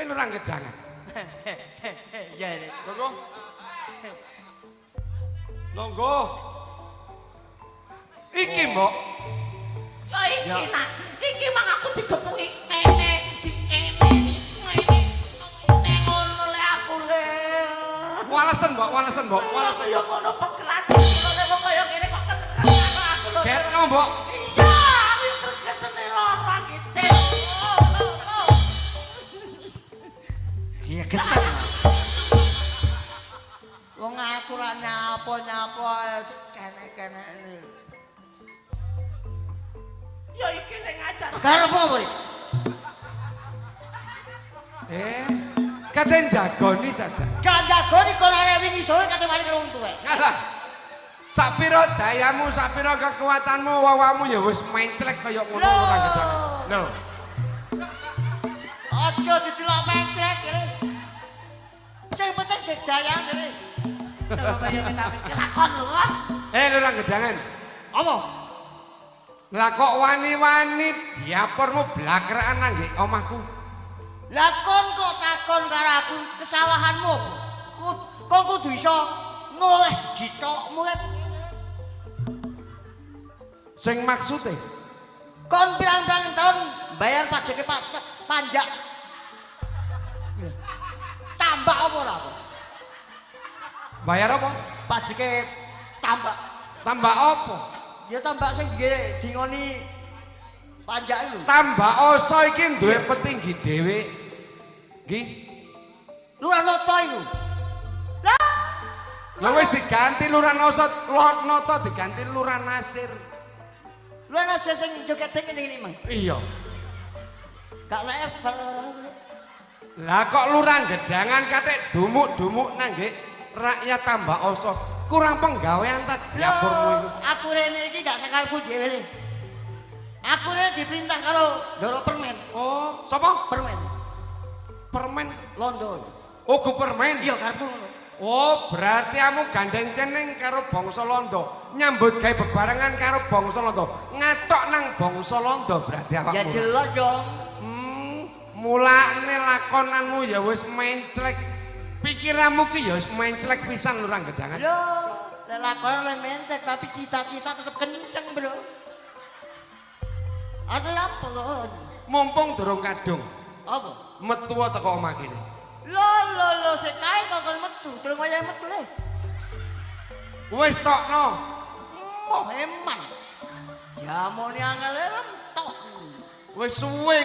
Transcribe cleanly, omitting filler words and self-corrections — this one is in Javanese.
lurang gedangan. Iya ini. Longgo. Longgo. Iki mbok. Ya iki nak. Iki mang aku digepuki kene, di kene. Ngene ngono le aku le. Walesen mbok, walesen mbok, walesen. Ya ngono pekelan. Kok kaya ngene kok kenal aku lho. Getno mbok. Iya, aku kergetene lara gitu. Iya getar. Wong aku ra nyapa-nyapa kene-kene ini. Ya iki sing ngajar. Karo apa kowe? Katen jagoni saja. Gak jagoni kok arek wingi sore kate mari karo wong tuwek. Ngalah. Sapiro dayamu, sapiro kekuatanmu, wawamu ya wis menclek kaya ngono lurang gedangan. Lho. Aja didelok mencret kene. Sing penting daya kene. Coba ya kita kelakon lho. Lurang gedangan. Apa? Lah kok wani-wani diapormu blakraan nang nggih omahku. Lah kon kok takon karo aku kesalahanmu. Kon kudu iso noleh ditokmu lek. Sing maksude Kon pirang-pirang tahun bayar pajake panjak. Tambah apa ora? bayar apa? Pajake tambah. Tambah apa? Ya tambah sing dingoni panjak itu. Tambah oso iki duwe petinggi dhewe. Nggih. Lurah Noto iku. Lah wis diganti Lurah Noto diganti Lurah Nasir. Lurah Nasir sing joget ngene Mang. Iya. Gak level. Lah kok Lurah Gedangan katik dumuk-dumuk nang nggih rakyat tambah oso. Kurang penggawean ta dapurmu iku. Aku rene iki gak sakarepku dhewe. Aku rene diperintah karo Ndoro Permen. Oh, sapa? Permen. Permen Londo. Oh, go permen. Iya karepku ngono. Oh, berarti kamu gandeng ceneng karo bangsa Londo, nyambut gawe bebarengan karo bangsa Londo, ngatok nang bangsa Londo berarti awakmu. Ya jelas dong. Mulane lakonanmu ya wis menclek. Pikiranmu ki ya wis menclek pisan Lurang Gedangan. Lho, lek lakon oleh mentek tapi cita-cita tetep kenceng, Bro. Ada apa, Lon? Mumpung durung kadung, Apa? metu teko omah kene. Lo, sik kae kok kon metu, durung wayahe metu le. Wis tokno. Moh eman. Jamone angel tok. Wis suwe